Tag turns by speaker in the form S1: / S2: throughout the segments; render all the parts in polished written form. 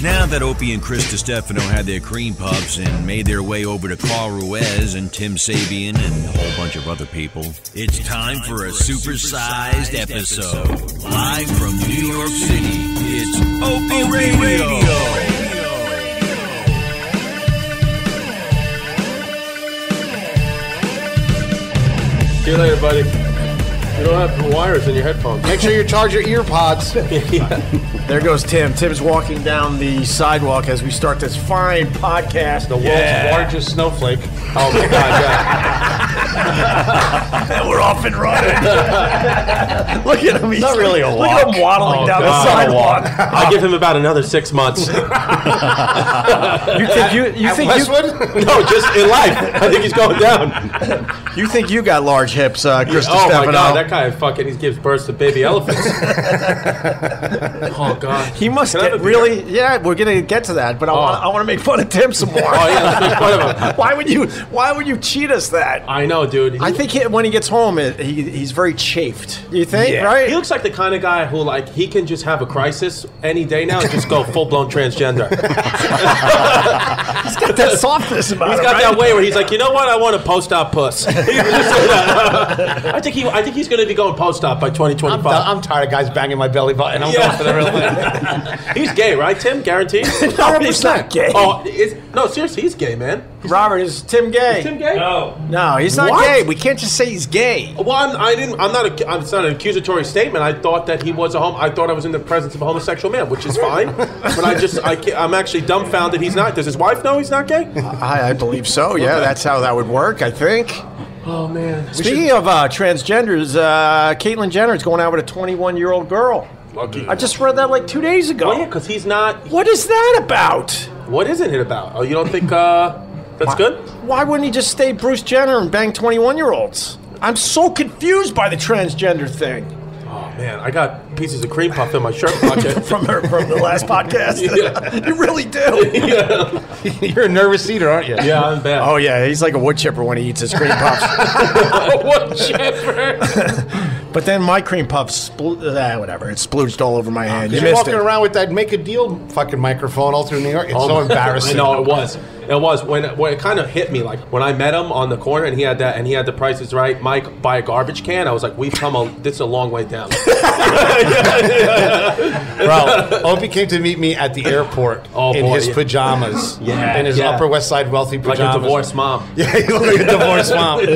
S1: Now that Opie and Chris Distefano had their cream puffs and made their way over to Carl Ruiz and Tim Sabian and a whole bunch of other people, it's time for a supersized episode. Live from New York City, it's Opieradio.
S2: See you later, buddy. You don't have wires in your headphones.
S3: Make sure you charge your ear pods.
S4: There goes Tim. Tim's walking down the sidewalk as we start this fine podcast.
S3: The world's largest snowflake.
S2: Oh my God, yeah.
S4: And we're off and running. Look at him. He's
S3: not really a walk.
S4: Look at him waddling down the sidewalk.
S2: I'll give him about another 6 months.
S4: You think
S3: Westwood?
S2: No, just in life. I think he's going down.
S4: You think you got large hips, Chris
S2: Oh
S4: Distefano?
S2: my God, that guy fucking he gives birth to baby elephants. Oh God,
S4: He must
S2: Can I have
S4: get
S2: a beer?
S4: really. Yeah, we're gonna get to that, but I want to make fun of Tim some more.
S2: Oh yeah, let's make fun of him.
S4: Why would you cheat us that?
S2: I know, dude.
S4: I think when he gets home, he's very chafed. You think,
S3: Yeah.
S4: right?
S2: He looks like the kind of guy who, like, he can just have a crisis any day now and just go full-blown transgender.
S4: He's got that softness about
S2: He's
S4: him,
S2: got
S4: right?
S2: that way where he's like, you know what? I want a post-op puss. He can just say that. I think he's going to be going post-op by 2025.
S3: I'm tired of guys banging my belly button. I'm going for the real thing.
S2: He's gay, right, Tim? Guaranteed?
S4: No, he's not gay.
S2: Oh, no, seriously, he's gay, man.
S4: Robert, is Tim gay?
S2: Is Tim gay?
S4: No, he's not
S2: What?
S4: gay. We can't just say he's gay.
S2: Well, it's not an accusatory statement. I thought that he was I thought I was in the presence of a homosexual man, which is fine. But I'm actually dumbfounded he's not. Does his wife know he's not gay?
S4: I believe so. Yeah,
S2: Okay.
S4: that's how that would work. I think.
S2: Oh man.
S4: Speaking of transgenders, Caitlyn Jenner is going out with a 21-year-old girl.
S2: Lucky.
S4: I just read that like 2 days ago.
S2: Well, yeah, because he's not.
S4: What is that about?
S2: What isn't it about? Oh, you don't think that's good?
S4: Why wouldn't he just stay Bruce Jenner and bang 21-year-olds? I'm so confused by the transgender thing.
S2: Oh man, I got pieces of cream puff in my shirt pocket.
S4: from the last podcast.
S2: Yeah.
S4: You really do.
S2: Yeah.
S3: You're a nervous eater, aren't you?
S2: Yeah, I'm bad.
S4: Oh yeah, he's like a wood chipper when he eats his cream puffs.
S2: What chipper?
S4: But then my cream puffs, whatever, it splooged all over my hand. You
S3: You're
S4: missed
S3: walking
S4: it.
S3: around with that make a deal fucking microphone all through New York. It's so embarrassing.
S2: I know it was. It was when it kind of hit me, like when I met him on the corner and he had the Price is Right Mike buy a garbage can. I was like, this is a long way down.
S3: Bro, Opie came to meet me at the airport in his pajamas.
S2: Yeah,
S3: in his
S2: yeah.
S3: Upper West Side wealthy pajamas.
S2: Like a divorced mom.
S3: Yeah, he looked like a divorced mom. And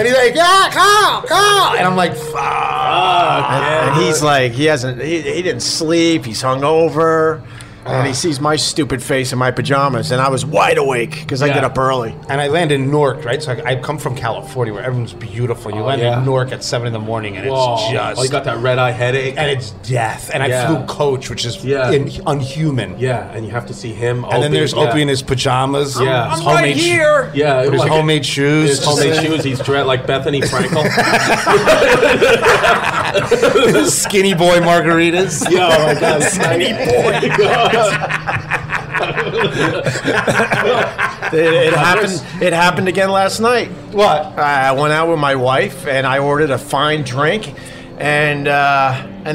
S3: he's like, yeah, Carl. And I'm like, fuck.
S4: And he's like, he didn't sleep, he's hungover. And he sees my stupid face in my pajamas, and I was wide awake because I get up early.
S3: And I land in Newark, right? So I come from California where everyone's beautiful. You land in Newark at 7 in the morning, and it's just...
S2: Oh, you got that red-eye headache.
S3: And it's death. And I flew coach, which is unhuman.
S2: Yeah, and you have to see him.
S3: And then there's Opie in his pajamas.
S2: Yeah.
S4: I'm right here.
S2: Yeah.
S3: With his homemade shoes.
S2: His homemade shoes. He's dressed like Bethany Frankel.
S3: Skinny boy margaritas.
S2: Yeah, oh my God.
S4: Skinny boy. It happened again last night.
S3: What?
S4: I went out with my wife and I ordered a fine drink, and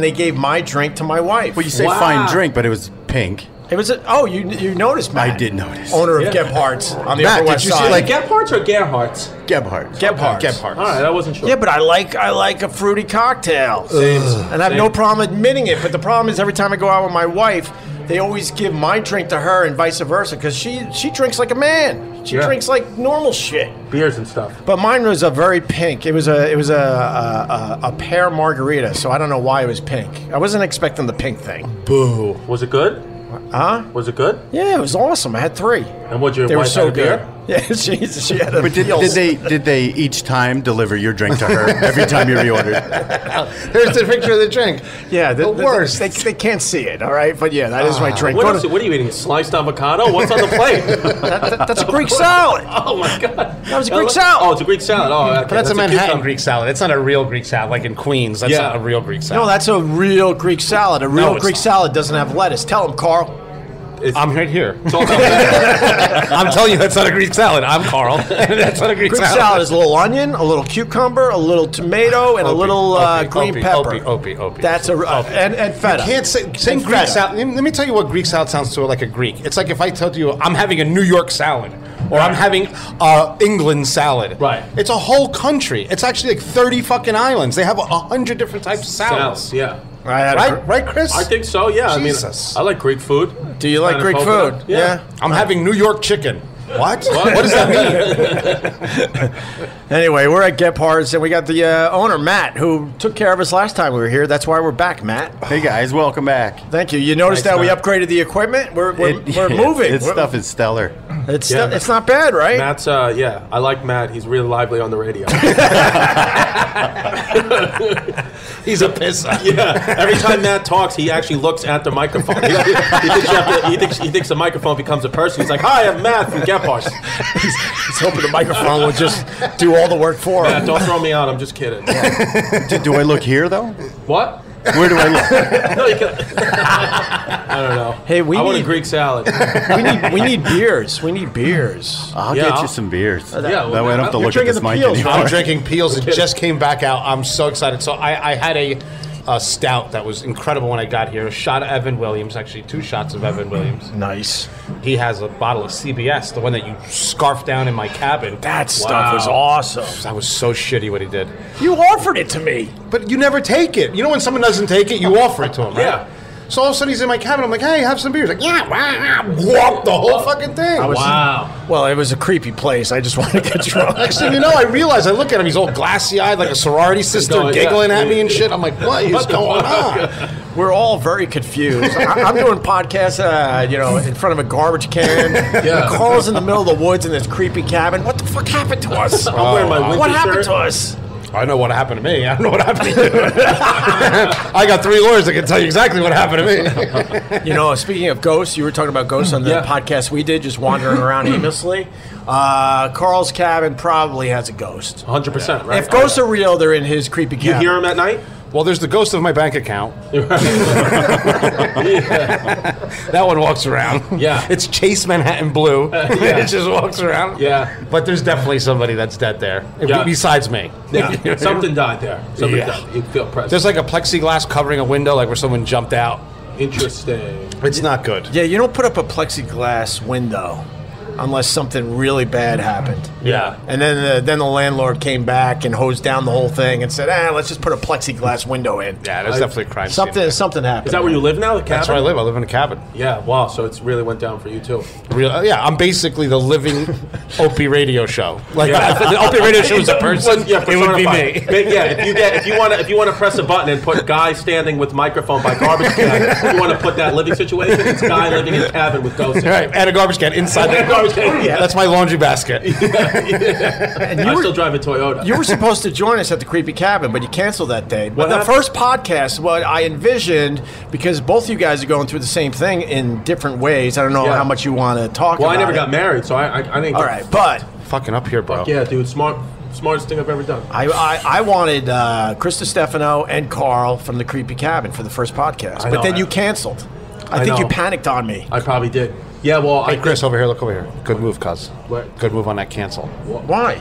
S4: they gave my drink to my wife.
S5: Well, you say fine drink, but it was pink.
S4: It was you noticed, Matt?
S5: I did notice.
S4: Owner of Gebhards on the
S5: Matt,
S4: Upper West
S5: did you see,
S4: Side.
S5: like,
S2: Gebhards or Gerhards?
S5: Gebhards.
S4: Gebhards.
S2: All right, I wasn't sure.
S4: Yeah, but I like a fruity cocktail, and I have no problem admitting it. But the problem is every time I go out with my wife, they always give my drink to her and vice versa because she drinks like a man. She drinks like normal shit.
S2: Beers and stuff.
S4: But mine was a very pink. It was a pear margarita, so I don't know why it was pink. I wasn't expecting the pink thing.
S2: Boo. Was it good?
S4: Huh?
S2: Was it good?
S4: Yeah, it was awesome. I had 3.
S2: And what'd your
S4: They were
S2: wife
S4: so
S2: have a beer?
S4: good. Yeah, she had a
S5: But did they each time deliver your drink to her every time you reordered?
S3: There's the picture of the drink.
S4: Yeah,
S3: the worst.
S4: They can't see it, all right? But yeah, that is my drink.
S2: What are you eating? Sliced avocado? What's on the plate?
S4: That's a Greek salad.
S2: Oh my God.
S4: That was a Greek salad.
S2: Oh, it's a Greek salad. Oh, okay.
S3: But that's a Manhattan
S2: cucumber.
S3: Greek salad. It's not a real Greek salad like in Queens. That's not a real Greek salad.
S4: No, that's a real Greek salad. A real Greek salad doesn't have lettuce. Tell him, Carl.
S6: I'm right here.
S2: It's all about that.
S6: I'm telling you, that's not a Greek salad. I'm Carl. That's not a Greek
S4: Greek
S6: salad.
S4: salad is a little onion, a little cucumber, a little tomato, and a little green pepper.
S6: Opie.
S4: That's and feta.
S6: Can't say
S4: And
S6: Greek
S4: feta.
S6: salad. Let me tell you what Greek salad sounds to like a Greek. It's like if I told you I'm having a New York salad or I'm having England salad.
S2: Right.
S6: It's a whole country. It's actually like 30 fucking islands. They have 100 different types of salads.
S2: Sounds, yeah.
S6: Right, Chris?
S2: I think so, yeah.
S6: Jesus.
S2: I mean, I like Greek food.
S4: Do you like Greek food?
S2: Yeah.
S6: I'm having New York chicken. What?
S2: What?
S6: What does that mean?
S4: Anyway, we're at Gebhards, and we got the owner, Matt, who took care of us last time we were here. That's why we're back, Matt.
S5: Hey guys, welcome back.
S4: Thank you. You noticed that we upgraded the equipment? We're moving.
S5: This stuff is stellar.
S4: It's not bad, right?
S2: Matt's, I like Matt. He's really lively on the radio.
S6: He's a pisser.
S2: Yeah. Every time Matt talks, he actually looks at the microphone. He thinks the microphone becomes a person. He's like, "Hi, I'm Matt from Gebhards."
S4: He's hoping the microphone will just do all the work for him.
S2: Matt, don't throw me out. I'm just kidding.
S5: Do I look here though?
S2: What?
S5: Where do I look?
S2: No, you can. I don't know.
S4: Hey,
S2: I want a Greek salad.
S4: we need beers. We need beers.
S5: I'll
S2: Yeah,
S5: get
S2: I'll-
S5: you some beers.
S2: Yeah,
S5: that way I don't have to
S4: you're
S5: look at this
S4: drinking the
S5: mic
S4: Peels,
S5: anymore.
S4: right?
S6: I'm drinking Peels. It just came back out. I'm so excited. So I had a stout that was incredible when I got here. A shot of Evan Williams, actually 2 shots of Evan Williams.
S4: Nice.
S6: He has a bottle of CBS, the one that you scarfed down in my cabin.
S4: That stuff was awesome.
S6: That was so shitty what he did.
S4: You offered it to me.
S6: But you never take it. You know when someone doesn't take it, you offer it to him, right?
S2: Yeah.
S6: So all of a sudden he's in my cabin. I'm like, hey, have some beers. Like, yeah, wow, the whole fucking thing.
S2: Wow.
S4: Well, it was a creepy place. I just wanted to get drunk.
S6: Next thing you know, I realize, I look at him, he's all glassy-eyed, like a sorority sister,
S2: going,
S6: giggling
S2: yeah.
S6: at me and shit. I'm like, what is going on?
S4: We're all very confused. I'm doing podcasts, in front of a garbage can.
S2: Yeah.
S4: Carl's in the middle of the woods in this creepy cabin. What the fuck happened to us?
S2: I'm wearing my winter
S4: What happened
S2: shirt.
S4: to us?
S6: I know what happened to me. I don't know what happened to you. I got 3 lawyers that can tell you exactly what happened to me.
S4: You know, speaking of ghosts, you were talking about ghosts on the
S2: Yeah.
S4: podcast we did, just wandering around aimlessly. Carl's cabin probably has a ghost.
S2: 100%, right?
S4: If ghosts are real, they're in his creepy cabin.
S2: You hear him at night?
S6: Well, there's the ghost of my bank account. That one walks around.
S2: Yeah.
S6: It's Chase Manhattan Blue. It just walks around.
S2: Yeah.
S6: But there's definitely somebody that's dead there.
S2: Yeah.
S6: Besides me.
S2: Yeah. Something died there. Something
S6: Yeah.
S2: died. You feel present.
S6: There's like a plexiglass covering a window, like where someone jumped out.
S2: Interesting.
S6: It's not good.
S4: Yeah, you don't put up a plexiglass window unless something really bad happened.
S6: Yeah.
S4: And then the landlord came back and hosed down the whole thing and said, let's just put a plexiglass window in.
S6: Yeah, there's definitely a crime scene.
S4: Something happened.
S2: Is that where you live now? The cabin?
S6: That's where I live. I live in a cabin.
S2: Yeah. Wow. So it's really went down for you too.
S6: Yeah, I'm basically the living Opie radio show. Like,
S2: Yeah.
S6: if the Opie radio show was a person,
S2: Yeah,
S6: it would be me.
S2: personified. Yeah, if you want to press a button and put guy standing with microphone by garbage can, you want to put that living situation. It's guy living in a cabin with ghosts.
S6: Right, and a garbage can inside the
S2: Garbage can, yeah.
S6: That's my laundry basket.
S4: And
S2: I still drive a Toyota.
S4: You were supposed to join us at the creepy cabin, but you canceled that day. But
S2: What
S4: the
S2: happened?
S4: first podcast, what I envisioned, because both you guys are going through the same thing in different ways. I don't know
S2: Yeah.
S4: how much you want to talk
S2: Well,
S4: about
S2: I never
S4: it.
S2: got married, so I didn't.
S4: All right, but
S6: Fucking up here, bro.
S2: Yeah, dude, smartest thing I've ever done.
S4: I wanted Chris Distefano and Carl from the creepy cabin for the first podcast,
S2: I
S4: but
S2: know,
S4: then
S2: I-
S4: you canceled. I
S2: I
S4: think you
S2: know.
S4: panicked on me.
S2: I probably did. Yeah, well,
S6: Hey, Chris, over here. Look over here. Good move, cuz.
S2: What?
S6: Good move on that cancel.
S4: Why?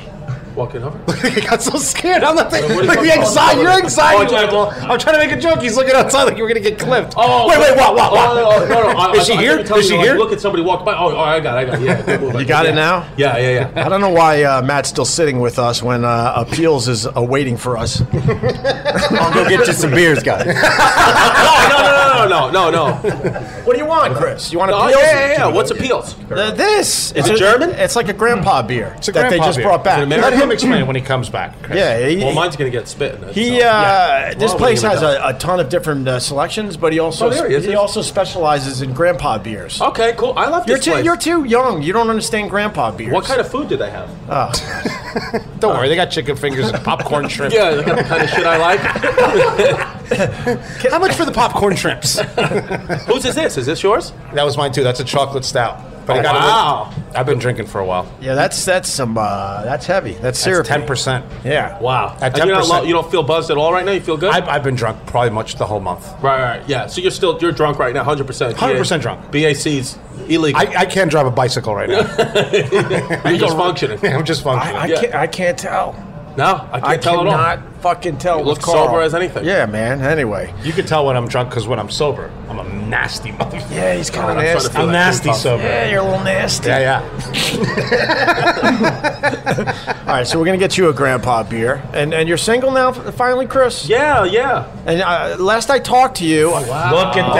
S2: Walking over.
S6: He got so scared. I'm not thinking.
S2: What are you
S6: Like the
S2: talking about?
S6: anxiety. Your anxiety
S2: Oh,
S6: level. I'm trying to make a joke. He's looking outside like you were gonna get clipped.
S2: Oh,
S6: wait, what?
S2: Oh, no.
S6: Is she here? Is she here?
S2: Look at somebody walk by. Oh, I got it. Yeah, good move.
S4: You got it now?
S2: Yeah.
S4: I don't know why Matt's still sitting with us when Appeals is waiting for us.
S5: I'll go get you some beers, guys.
S2: No.
S4: What do you want, Chris? You want
S2: Oh,
S4: Appeals?
S2: yeah. What's appeals?
S4: This.
S2: Is it German?
S4: It's like a grandpa beer
S6: It's a
S4: that they
S6: grandpa
S4: just
S6: beer.
S4: brought back.
S2: Is it
S6: Let
S2: American?
S6: him explain it when he comes back. Chris.
S4: Yeah,
S2: Well, mine's gonna get spit. In it,
S4: He
S2: so.
S4: this
S2: Well,
S4: place
S2: what are
S4: has
S2: you gonna
S4: a ton of different selections, but he also
S2: Oh, there he is.
S4: also specializes in grandpa beers.
S2: Okay, cool. I love this place.
S4: You're too young. You don't understand grandpa beers.
S2: What kind of food do they have?
S6: Don't worry, they got chicken fingers and popcorn shrimp.
S2: Yeah, the kind of shit I like.
S6: How much for the popcorn shrimps?
S2: Whose is this? Is this yours?
S6: That was mine too. That's a chocolate stout. But
S2: Wow.
S6: I've been drinking for a while.
S4: Yeah, that's heavy. That's syrup.
S6: 10%.
S4: Yeah.
S2: Wow.
S6: At
S2: And
S6: 10%.
S2: you don't feel buzzed at all right now? You feel good?
S6: I've been drunk probably much the whole month.
S2: Right. Yeah. So you're drunk right now, 100%.
S6: 100% drunk.
S2: BAC's illegal.
S6: I can't drive a bicycle right now.
S2: You're just functioning.
S6: I'm just functioning.
S4: I can't tell.
S2: No, I can't tell at all.
S4: I cannot fucking tell.
S2: You
S4: with
S2: look
S4: Carl.
S2: sober as anything.
S4: Yeah, man. Anyway.
S6: You can tell when I'm drunk because when I'm sober, I'm a nasty motherfucker.
S4: Yeah, he's kind of
S2: I'm
S4: nasty.
S2: trying to feel
S6: I'm
S2: that
S6: nasty
S2: cream puff.
S6: sober.
S4: Yeah, you're a little nasty.
S6: Yeah.
S4: All right, so we're gonna get you a grandpa beer, and you're single now, finally, Chris.
S2: Yeah.
S4: And last I talked to you,
S6: Look at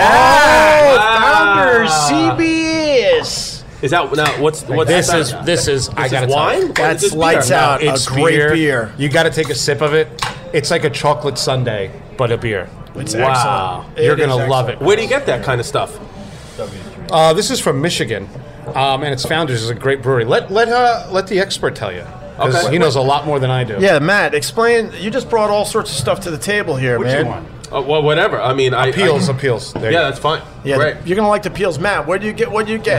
S4: Founders CBS.
S2: Is that now? What's
S6: This
S2: that?
S6: is. I gotta tell
S2: wine?
S6: you.
S2: What is
S4: That's
S2: this
S4: lights
S2: beer?
S4: out.
S6: It's
S4: a great beer.
S6: You got to take a sip of it. It's like a chocolate sundae, but a beer.
S4: It's
S2: Wow.
S4: excellent.
S6: You're
S4: It is
S6: gonna love
S4: excellent.
S6: it.
S2: Where do you get that kind of stuff?
S6: This is from Michigan, and its Founders is a great brewery. Let the expert tell you, because
S2: Okay.
S6: he knows a lot more than I do.
S4: Yeah, Matt, explain. You just brought all sorts of stuff to the table here, man.
S2: Well, whatever. I mean,
S6: Appeals. There
S2: Yeah,
S6: you go.
S2: that's fine.
S4: Yeah,
S2: Great.
S4: you're gonna like the peels, Matt. What do you get?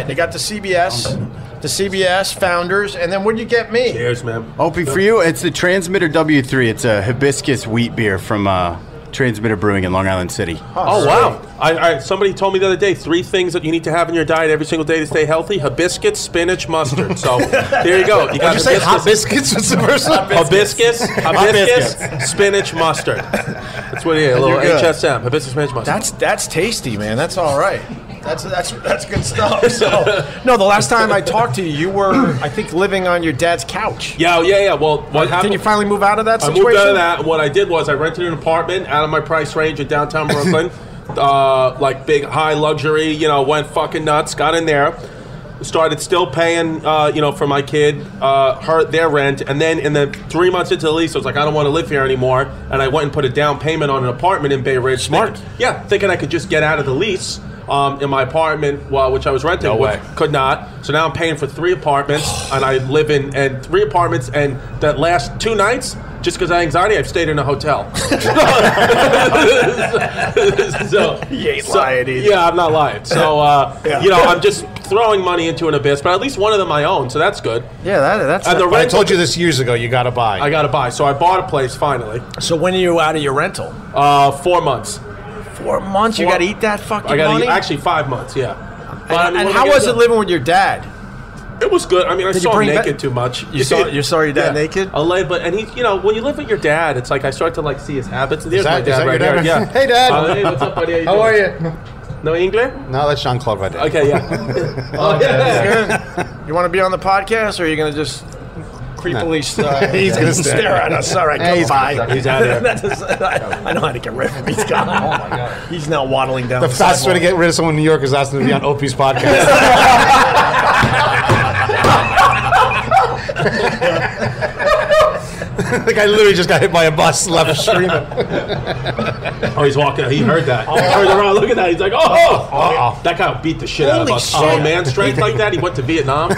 S4: You got the CBS Founders, and then what do you get me?
S2: Cheers, man.
S5: Opie, for you, it's the Transmitter W3. It's a hibiscus wheat beer from Transmitter Brewing in Long Island City.
S2: Oh, wow. Somebody told me the other day, 3 things that you need to have in your diet every single day to stay healthy: hibiscus, spinach, mustard. So there you go. You got
S6: Did you say hot biscuits? What's the first one?
S2: hibiscus, spinach, mustard. That's what it is. A little
S4: You're good.
S2: HSM, hibiscus, spinach, mustard.
S4: That's tasty, man. That's all right. That's good stuff. So, no, the last time I talked to you, you were, I think, living on your dad's couch.
S2: Yeah. Well, what happened?
S4: Did you finally move out of that
S2: I
S4: situation?
S2: moved out of that, and what I did was I rented an apartment out of my price range in downtown Brooklyn, like big high luxury. Went fucking nuts. Got in there, started still paying, for my kid, their rent, and then in the 3 months into the lease, I was like, I don't want to live here anymore, and I went and put a down payment on an apartment in Bay Ridge.
S6: Smart.
S2: Thinking I could just get out of the lease. In my apartment, which I was renting,
S6: No way.
S2: could not. So now I'm paying for 3 apartments, and I live in 3 apartments. And that last 2 nights, just because of anxiety, I've stayed in a hotel.
S4: You ain't lying either.
S2: Yeah, I'm not lying. So I'm just throwing money into an abyss, but at least one of them I own, so that's good.
S4: Yeah, that's.
S2: And the
S6: But I
S2: rent,
S6: told you this years ago. You got to buy.
S2: I got to buy. So I bought a place finally.
S4: So when are you out of your rental?
S2: 4 months.
S4: 4 months. You got to eat that fucking
S2: I got
S4: money.
S2: to actually 5 months. Yeah. But, I mean,
S4: and
S2: what am I
S4: how
S2: gonna
S4: was
S2: do?
S4: it living with your dad?
S2: It was good. I mean, I
S4: Did you
S2: saw him
S4: bring
S2: naked
S4: ba-
S2: too much.
S4: You saw your dad naked?
S2: But and he, when you live with your dad, it's like I start to like see his habits. There's
S6: that-
S2: my
S6: is
S2: dad
S6: that
S2: right
S6: your dad?
S2: there. Yeah.
S6: Hey, Dad.
S2: Hey, what's up, buddy?
S6: How are you?
S2: No English?
S6: No, that's Jean-Claude Van Damme.
S2: Okay, yeah.
S4: Good. You want to be on the podcast, or are you going to just creepily
S6: He's gonna
S4: stare at us? All right, come by.
S2: He's out of here.
S4: I know how to get rid of him. He's gone. Oh my god. He's now waddling down.
S6: The fastest way to get rid of someone in New York is asking them to be on Opie's podcast. The guy literally just got hit by a bus, left screaming.
S2: Oh, he's walking. He heard that. He turned around. Look at that. He's like, oh. That guy beat the shit out of
S4: Holy
S2: us.
S4: shit.
S2: Oh, man, strength like that. He went to Vietnam.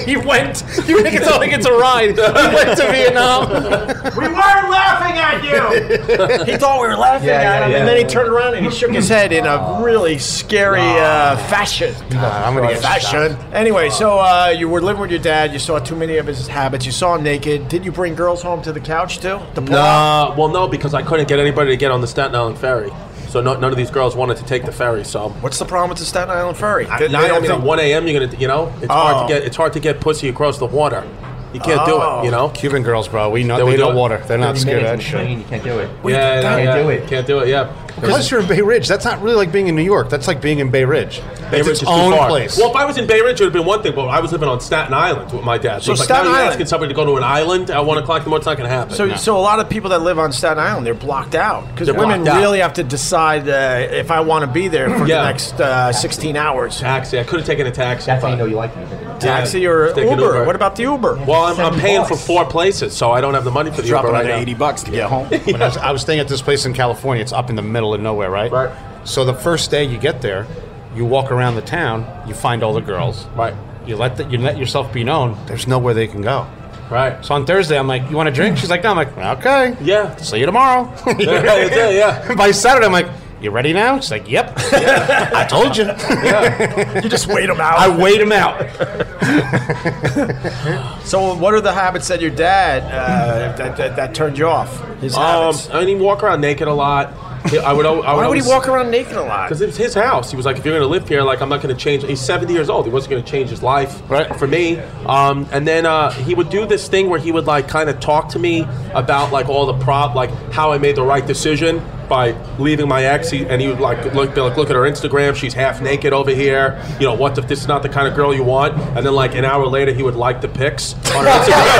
S6: He went. You make it sound like it's a ride. He went to Vietnam.
S4: We weren't laughing at you. He thought we were laughing at him, and then he turned around and he shook his head in a really scary fashion.
S6: I'm gonna get
S4: Fashion. Anyway, so you were living with your dad. You saw too many of his habits. You saw him naked. Did you bring girls home to the couch too?
S2: No, because I couldn't get anybody to get on the Staten Island ferry. So none of these girls wanted to take the ferry. So
S4: What's the problem with the Staten Island ferry?
S2: at 1 a.m. you're gonna, it's hard to get pussy across the water. You can't do it,
S6: Cuban girls, bro. They
S2: would
S6: know
S2: do it.
S6: water. They're not scared of that shit.
S7: You can't do it.
S2: Can't do it. Yeah.
S6: Plus, you're in Bay Ridge. That's not really like being in New York. That's like being in Bay Ridge.
S2: Bay
S6: It's
S2: Ridge
S6: its
S2: is too
S6: own
S2: far.
S6: place.
S2: Well, if I was in Bay Ridge, it would have been one thing, but I was living on Staten Island with my dad.
S4: So
S2: it's like,
S4: Staten
S2: now you're
S4: Island-
S2: asking somebody to go to an island at 1 o'clock in the morning, it's not going to happen.
S4: So a lot of people that live on Staten Island, they're blocked out because
S2: They're
S4: women
S2: blocked out.
S4: really have to decide if I want to be there for the
S2: Yeah.
S4: next 16 hours.
S2: Taxi. I could have taken a taxi.
S7: That's how you
S2: but-
S7: know you like me.
S4: Taxi or
S2: Take an
S4: Uber.
S2: Uber.
S4: What about the Uber?
S2: Well, I'm paying for
S7: $7.
S2: 4 places, so I don't have the money for the
S5: Dropping
S2: Uber
S5: under
S2: right now.
S5: $80 to get home.
S6: When I was staying at this place in California. It's up in the middle of nowhere, right?
S2: Right.
S6: So the first day you get there, you walk around the town, you find all the girls.
S2: Right.
S6: You let yourself be known. There's nowhere they can go.
S2: Right.
S6: So on Thursday, I'm like, "You want a drink?" She's like, "No." I'm like, "Okay."
S2: Yeah.
S6: See you tomorrow.
S2: Yeah.
S6: By Saturday, I'm like, you ready now? She's like, yep. I told you.
S4: You just wait them out.
S6: I wait him out.
S4: So what are the habits that your dad that turned you off? His habits.
S2: I mean, he walk around naked a lot. Why
S4: would he walk around naked a lot?
S2: Because it was his house. He was like, if you're going to live here, like, I'm not going to change. He's 70 years old. He wasn't going to change his life for me. And then he would do this thing where he would, like, kind of talk to me about, like, all the like, how I made the right decision by leaving my ex. And he would, like, look at her Instagram. She's half naked over here. You know, what if this is not the kind of girl you want? And then, like, an hour later, he would like the pics on her Instagram.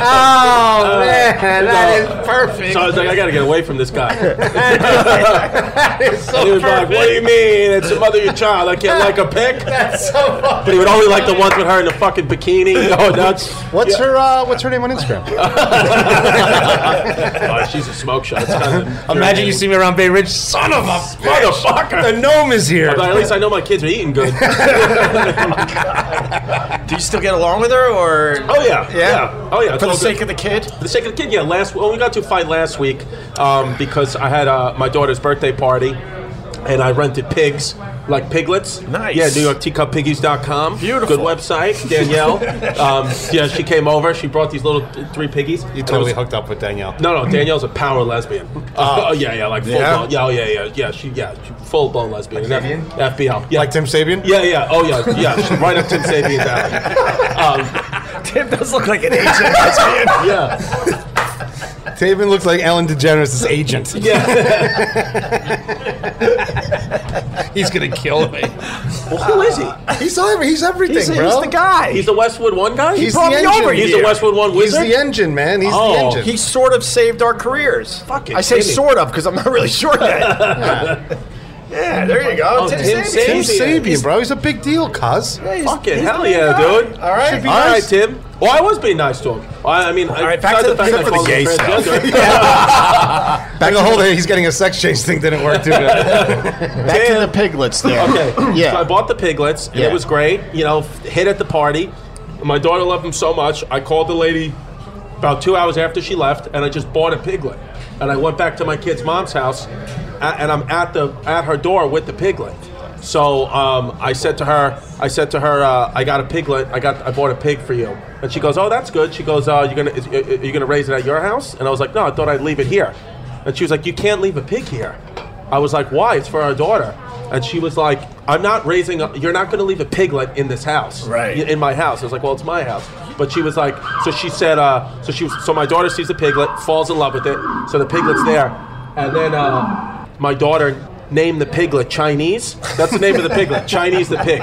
S3: Oh man, that is perfect.
S2: So I was like, I gotta get away from this guy.
S3: That is so
S2: And he was
S3: perfect.
S2: like, what do you mean? It's the mother of your child. I can't like a pic?
S3: That's so funny.
S2: But he would only like the ones with her in the fucking bikini. Oh, nuts.
S6: What's her name on Instagram?
S2: Oh, she's a smoke show. It's kind of
S6: Imagine you see me around Bay Ridge. Son of a
S2: motherfucker.
S6: The gnome is here.
S2: I'm like, at least I know my kids are eating good.
S4: Do you still get along with her, or?
S2: Oh, yeah. Oh, yeah.
S4: For the sake of the kid?
S2: For the sake of the kid, yeah. We got to a fight last week because I had my daughter's birthday party, and I rented pigs, like piglets.
S4: Nice.
S2: Yeah, NewYorkTeaCupPiggies.com.
S4: Beautiful.
S2: Good website. Danielle. Yeah, she came over. She brought these little 3 piggies.
S6: You totally hooked up with Danielle.
S2: No, Danielle's a power lesbian. Yeah, like full blown. Yeah, she full blown lesbian.
S6: Sabian?
S2: FBL. Yeah.
S6: Like Tim Sabian?
S2: Yeah. Oh yeah. She's right up Tim Sabian's alley.
S4: Tim does look like an Asian lesbian.
S2: Yeah.
S6: Taven looks like Ellen DeGeneres' agent.
S2: Yeah.
S6: He's gonna kill me.
S2: Well, who is he?
S6: He's everything,
S4: He's
S6: bro.
S4: the guy.
S2: He's the Westwood One guy?
S6: He's
S4: brought
S6: the
S4: me
S6: engine.
S4: over
S2: He's
S4: here.
S2: the Westwood One
S6: He's
S2: wizard?
S6: the engine, man. He's the engine.
S4: He sort of saved our careers.
S2: Fucking
S4: I say
S2: kidding.
S4: sort of because I'm not really sure yet. Yeah, there you go.
S2: Oh, Tim
S6: Tim
S2: Sabian.
S6: Sabian, bro. He's a big deal, cuz.
S2: Fucking hell yeah, dude.
S4: All right.
S6: Should be
S2: All right,
S6: nice.
S2: Tim. Well, I was being nice to him. I mean, all
S4: right, back to the
S6: gay stuff. Back to the whole day, he's getting a sex change thing didn't work too good.
S4: Back to the piglets there.
S2: Okay.
S4: Yeah.
S2: So I bought the piglets, and
S4: Yeah.
S2: it was great. You know, hit at the party. My daughter loved them so much. I called the lady about 2 hours after she left, and I just bought a piglet. And I went back to my kid's mom's house, and I'm at her door with the piglet. So I said to her, I got a piglet. I bought a pig for you. And she goes, oh, that's good. She goes, are you gonna raise it at your house? And I was like, no, I thought I'd leave it here. And she was like, you can't leave a pig here. I was like, why? It's for our daughter. And she was like, you're not going to leave a piglet in this house.
S4: Right.
S2: In my house. I was like, well, it's my house. But she was like, so she said, so my daughter sees the piglet, falls in love with it. So the piglet's there. And then my daughter named the piglet Chinese. That's the name of the piglet. Chinese the pig.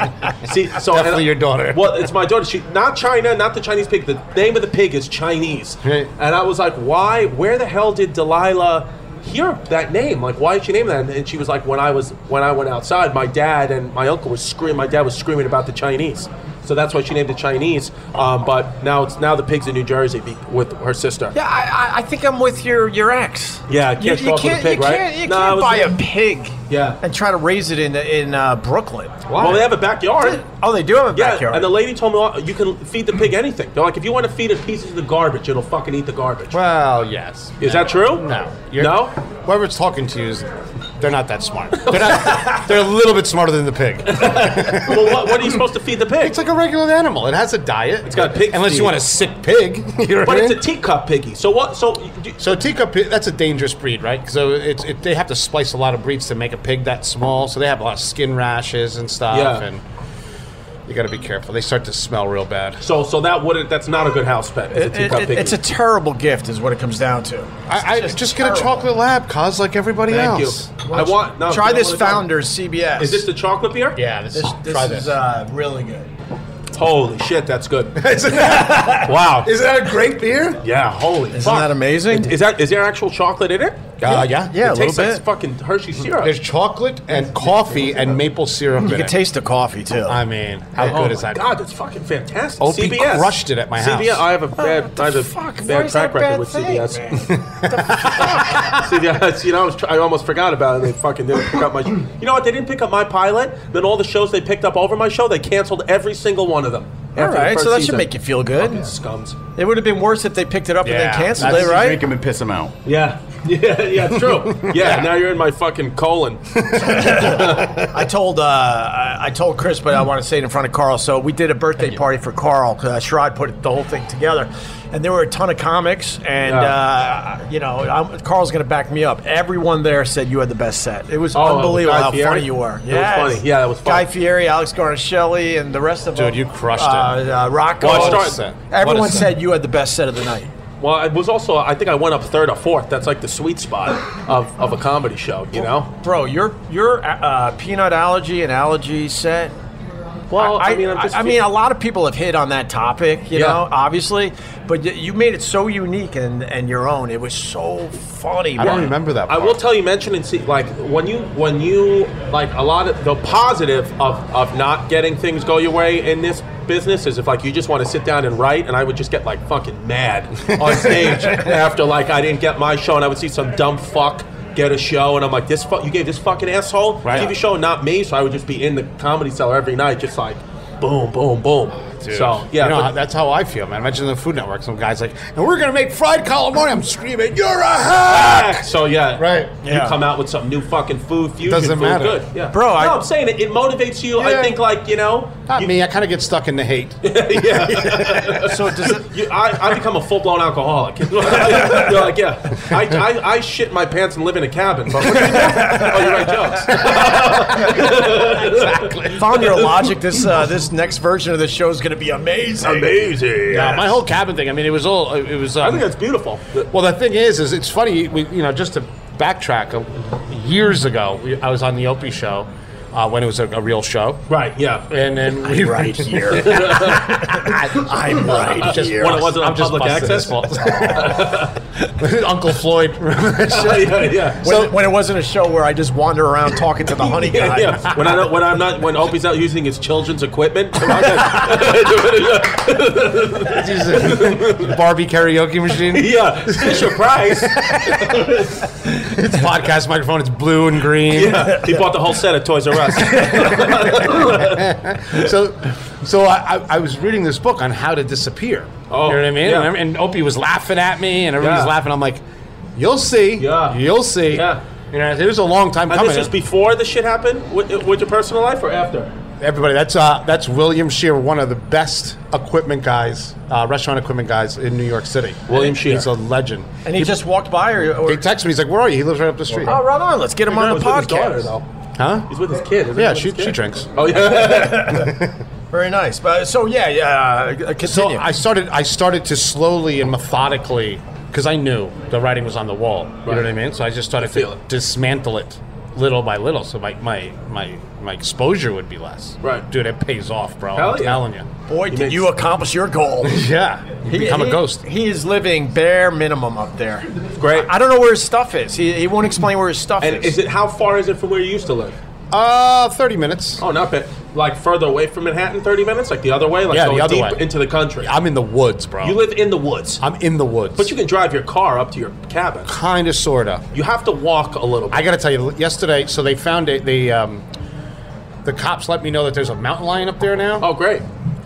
S2: See, so
S6: Definitely your daughter.
S2: Well, it's my daughter. She not China, not the Chinese pig. The name of the pig is Chinese.
S6: Right.
S2: And I was like, why? Where the hell did Delilah hear that name? Like, why did she name that? And she was like, when I went outside, my dad and my uncle was screaming. My dad was screaming about the Chinese. So that's why she named it Chinese. But now the pig's in New Jersey with her sister.
S4: Yeah, I think I'm with your ex.
S2: Yeah, can't show off with a pig, right?
S4: You
S2: No,
S4: can't
S2: it was-
S4: buy a pig
S2: Yeah.
S4: and try to raise it in Brooklyn.
S2: Well, they have a backyard.
S4: Oh, they do have a
S2: Yeah,
S4: backyard.
S2: and the lady told me you can feed the pig anything. They're like, if you want to feed it pieces of the garbage, it'll fucking eat the garbage.
S6: Well, yes.
S2: Is that true?
S6: No.
S2: No?
S6: Whoever's talking to you they're not that smart. They're a little bit smarter than the pig.
S2: Well, what are you supposed to feed the pig?
S6: It's like a regular animal. It has a diet.
S2: It's got pig
S6: Unless
S2: feed.
S6: you want a sick pig. You know what
S2: But
S6: I
S2: it's
S6: mean?
S2: a teacup piggy. So what? So
S6: teacup pig, that's a dangerous breed, right? So they have to splice a lot of breeds to make a pig that small. So they have a lot of skin rashes and stuff.
S2: Yeah.
S6: And you got to be careful. They start to smell real bad.
S2: So that's not a good house pet. It's a teacup piggy.
S4: It's a terrible gift, is what it comes down to.
S6: I just get a chocolate lab, cause like everybody
S2: Thank
S6: else.
S2: you. I want
S4: Try this
S2: Founders.
S4: Founders CBS.
S2: Is this the chocolate beer?
S6: Yeah,
S4: This
S6: try
S4: is really good.
S2: Holy shit, that's good. Wow.
S6: Is that a great beer?
S2: Yeah. Holy.
S4: Isn't
S2: fuck.
S4: that amazing?
S2: Is there actual chocolate in it?
S6: Yeah.
S4: Yeah, a
S2: It
S4: little
S2: tastes like
S4: bit.
S2: fucking Hershey syrup.
S6: There's chocolate and coffee and maple syrup
S4: You
S6: in
S4: can
S6: it.
S4: taste the coffee too.
S6: I mean, how
S2: Oh
S6: good is
S2: my
S6: that?
S2: God, that's fucking fantastic.
S6: Opie
S2: CBS
S6: crushed it at my house.
S2: CBS. I have a bad track record with CBS. CBS. You know, I almost forgot about it. They fucking didn't pick up my. You know what? They didn't pick up my pilot. Then all the shows they picked up over my show, they canceled every single one of them.
S4: All
S2: after the
S4: right,
S2: first
S4: so that
S2: season.
S4: should make you feel good.
S2: Fucking scums.
S4: It would have been worse if they picked it up and then canceled
S5: That's
S4: it, right?
S5: Drink him and piss him out.
S2: Yeah, true. Yeah, now you're in my fucking colon.
S4: I told Chris, but I want to say it in front of Carl. So we did a birthday party for Carl. Sherrod put the whole thing together, and there were a ton of comics. And Carl's going to back me up. Everyone there said you had the best set. It was unbelievable how funny you were.
S2: Yes. It was funny. Yeah, that was fun.
S4: Guy Fieri, Alex Garnaschelli, and the rest of them.
S6: Dude, you crushed it.
S4: Rocco. Everyone said you had the best set of the night.
S2: Well, it was also, I think I went up third or fourth. That's like the sweet spot of a comedy show, you know?
S4: Bro, your peanut allergy and allergy set.
S2: Well,
S4: I mean, a lot of people have hit on that topic, you know, obviously, but you made it so unique and your own. It was so funny.
S6: I don't remember that part.
S2: I will tell you, mentioning like when you like a lot of the positive of not getting things go your way in this business is if like you just want to sit down and write, and I would just get like fucking mad on stage after like I didn't get my show, and I would see some dumb fuck get a show, and I'm like, you gave this fucking asshole a TV show, not me. So I would just be in the Comedy Cellar every night, just like boom, boom, boom.
S6: Dude.
S2: So yeah,
S6: that's how I feel, man. I mentioned the Food Network. Some guys like, and we're gonna make fried calamari. I'm screaming, you're a hack.
S2: So yeah,
S6: right.
S2: You come out with some new fucking food fusion.
S6: Doesn't
S2: food,
S6: matter,
S2: good. Yeah,
S4: bro.
S2: I'm saying it motivates you. I think like
S6: not me. I kind of get stuck in the hate.
S2: Yeah.
S4: So does it?
S2: I become a full blown alcoholic. You're like, yeah, I shit my pants and live in a cabin. But what do you do? Oh, you write jokes.
S4: Exactly. Found your logic. This next version of the show is going to be amazing.
S2: Amazing.
S6: Yeah, my whole cabin thing. I mean, it was. I
S2: think that's beautiful.
S6: Well, the thing is it's funny. Just to backtrack, years ago, I was on the Opie show when it was a real show.
S2: Right. Yeah.
S6: And then
S4: I'm right here. I'm right here.
S2: When it wasn't on public access.
S6: Uncle Floyd.
S2: Yeah.
S4: When it wasn't a show where I just wander around talking to the honey guy.
S2: Yeah. When Opie's out using his children's equipment.
S6: Barbie karaoke machine.
S2: Yeah. Fisher Price.
S6: It's podcast microphone. It's blue and green.
S2: Yeah. He bought the whole set of Toys R Us.
S6: So I was reading this book on how to disappear.
S2: Oh,
S6: you know what I mean?
S2: yeah.
S6: And Opie was laughing at me, and everybody's laughing. I'm like, you'll see.
S2: Yeah.
S6: You'll see.
S2: Yeah.
S6: It was a long time coming.
S2: And this was before the shit happened with your personal life, or after?
S6: Everybody, that's William Scheer, one of the best equipment guys, restaurant equipment guys in New York City.
S2: William Scheer.
S6: He's a legend.
S4: And he just walked by, or
S6: he texted me. He's like, "Where are you?" He lives right up the street.
S4: Oh, right on. Let's get him on the podcast.
S2: With his daughter, though.
S6: Huh?
S2: He's with his kid. Isn't
S6: Yeah,
S2: he?
S6: she drinks.
S2: Oh yeah.
S4: Very nice. But continue.
S6: So I started to slowly and methodically, because I knew the writing was on the wall. You know what I mean? So I just started to dismantle it little by little, so my exposure would be less.
S2: Right.
S6: Dude, it pays off, bro.
S2: Hell
S6: I'm telling you.
S4: Boy, did you accomplish your goal.
S6: Yeah. You become a ghost.
S4: He is living bare minimum up there.
S2: Great.
S4: I don't know where his stuff is. He won't explain where his stuff
S2: And
S4: is.
S2: how far is it from where you used to live?
S6: 30 minutes.
S2: Oh, not bad. Like further away from Manhattan, 30 minutes? Like the other way? Like
S6: Yeah,
S2: going
S6: the other
S2: deep
S6: way.
S2: into the country.
S6: I'm in the woods, bro.
S2: You live in the woods.
S6: I'm in the woods.
S2: But you can drive your car up to your cabin.
S6: Kind of, sort of.
S2: You have to walk a little bit.
S6: I got to tell you, yesterday, so they found it. The cops let me know that there's a mountain lion up there now.
S2: Oh, great.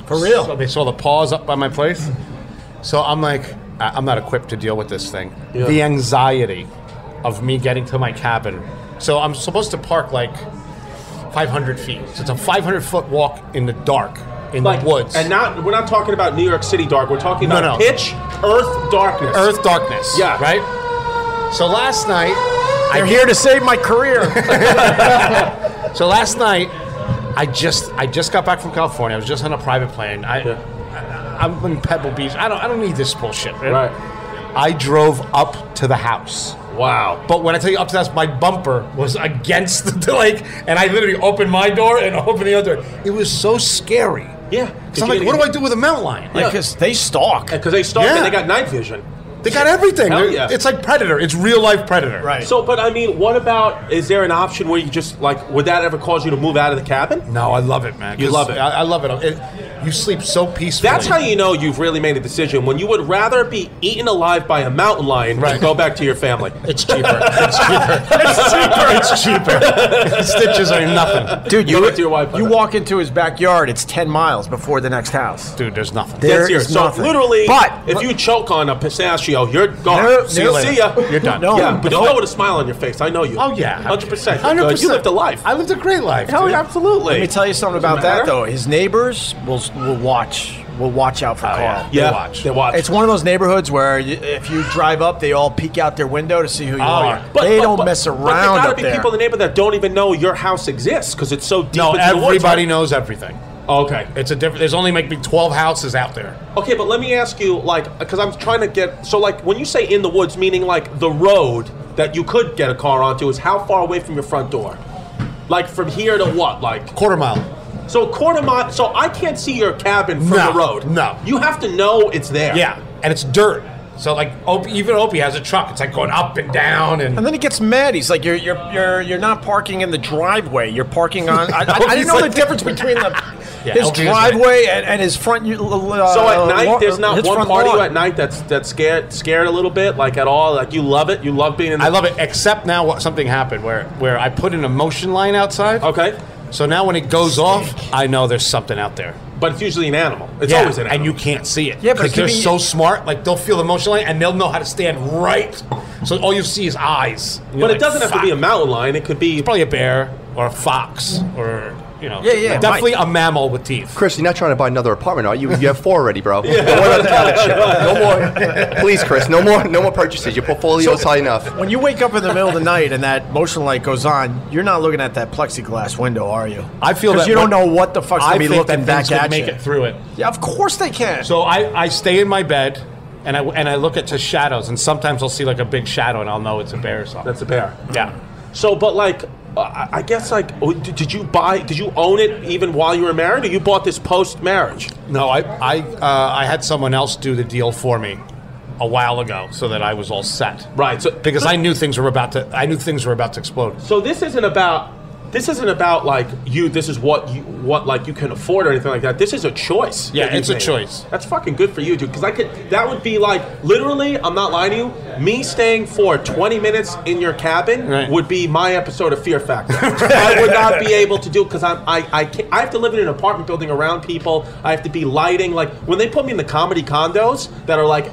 S4: For real?
S6: So they saw the paws up by my place. So I'm like, I'm not equipped to deal with this thing.
S2: Yeah.
S6: The anxiety of me getting to my cabin. So I'm supposed to park like 500 feet. So it's a 500-foot walk in the dark, in the woods.
S2: And we're not talking about New York City dark. We're talking about pitch, earth darkness.
S6: Earth darkness.
S2: Yeah.
S6: Right? So last night...
S4: You're here to save my career.
S6: So last night, I just got back from California. I was just on a private plane. I'm in Pebble Beach. I don't need this bullshit.
S2: Right.
S6: I drove up to the house.
S2: Wow.
S6: But when I tell you up to the house, my bumper was against the and I literally opened my door and opened the other door. It was so scary.
S2: Yeah.
S6: So I'm like, what do I do with a mountain lion?
S4: Because they stalk.
S2: Because they stalk and they got night vision.
S6: They got everything.
S2: Yeah.
S6: It's like Predator. It's real life Predator.
S4: Right.
S2: So, but I mean, what about, is there an option where you just, would that ever cause you to move out of the cabin?
S6: No, I love it, man.
S2: You love it.
S6: I love it. You sleep so peacefully.
S2: That's how you know you've really made a decision. When you would rather be eaten alive by a mountain lion than go back to your family.
S6: It's cheaper. It's cheaper. Stitches are nothing.
S4: Dude, you
S2: wife,
S4: walk into his backyard, it's 10 miles before the next house.
S6: Dude, there's nothing.
S4: There is nothing.
S2: Literally,
S4: but
S2: if you choke on a pistachio, you're gone. See ya.
S6: You're done.
S4: No,
S2: yeah, but don't go with a smile on your face. I know you.
S6: Oh, yeah.
S2: 100%.
S6: 100%.
S2: You lived a life.
S6: I lived a great life.
S2: Hell, absolutely.
S4: Let me tell you something about that, though. His neighbors will watch out for Carl.
S2: Yeah, they watch.
S4: It's one of those neighborhoods where if you drive up, they all peek out their window to see who you are.
S2: They
S4: don't mess around. But
S2: there gotta be people in the neighborhood that don't even know your house exists because it's so deep.
S6: No,
S2: into the woods.
S6: everybody knows everything.
S2: Okay,
S6: it's a different. There's only maybe 12 houses out there.
S2: Okay, but let me ask you, like, because I'm trying to get when you say in the woods, meaning like the road that you could get a car onto is how far away from your front door? Like from here to what? Like
S6: quarter mile.
S2: So quarter mile. So I can't see your cabin from the road.
S6: No,
S2: you have to know it's there.
S6: Yeah, and it's dirt. So like even Opie has a truck. It's like going up and down, and
S4: then he gets mad. He's like, "You're not parking in the driveway. You're parking on." I didn't know the difference between his driveway and his front.
S2: So at night, there's not one part of you at night that's scared a little bit, like at all. Like you love it. You love being in.
S6: I love it. Except now, something happened where I put an motion line outside.
S2: Okay.
S6: So now when it goes off, I know there's something out there.
S2: But it's usually an animal. It's always an animal.
S6: And you can't see it.
S4: Yeah, but
S6: they're so smart. Like they'll feel the motion line and they'll know how to stand right. So all you see is eyes.
S2: But it doesn't have to be a mountain lion. It could be
S6: probably a bear or a fox or definitely a mammal with teeth.
S7: Chris, you're not trying to buy another apartment, are you? You have 4 already, bro. Yeah. Don't worry about the couch shit. No more. Please, Chris. No more purchases. Your portfolio's high enough.
S4: When you wake up in the middle of the night and that motion light goes on, you're not looking at that plexiglass window, are you?
S6: I feel that
S4: you don't know what the fuck's gonna be looking back at you.
S6: Make it through it.
S4: Yeah, of course they can.
S6: So I stay in my bed. And I look at the shadows, and sometimes I'll see like a big shadow, and I'll know it's a bear or something.
S2: That's a bear.
S6: Yeah.
S2: So, but like, I guess like, did you own it even while you were married, or you bought this post marriage?
S6: No, I had someone else do the deal for me a while ago, so that I was all set.
S2: Right. So
S6: because I knew things were about to explode.
S2: So this isn't about like you. This is what like you can afford or anything like that. This is a choice.
S6: Yeah, it's a choice.
S2: That's fucking good for you, dude. Because that would be like literally. I'm not lying to you. Me staying for 20 minutes in your cabin would be my episode of Fear Factor. I would not be able to do it because I have to live in an apartment building around people. I have to be lighting. Like when they put me in the comedy condos that are like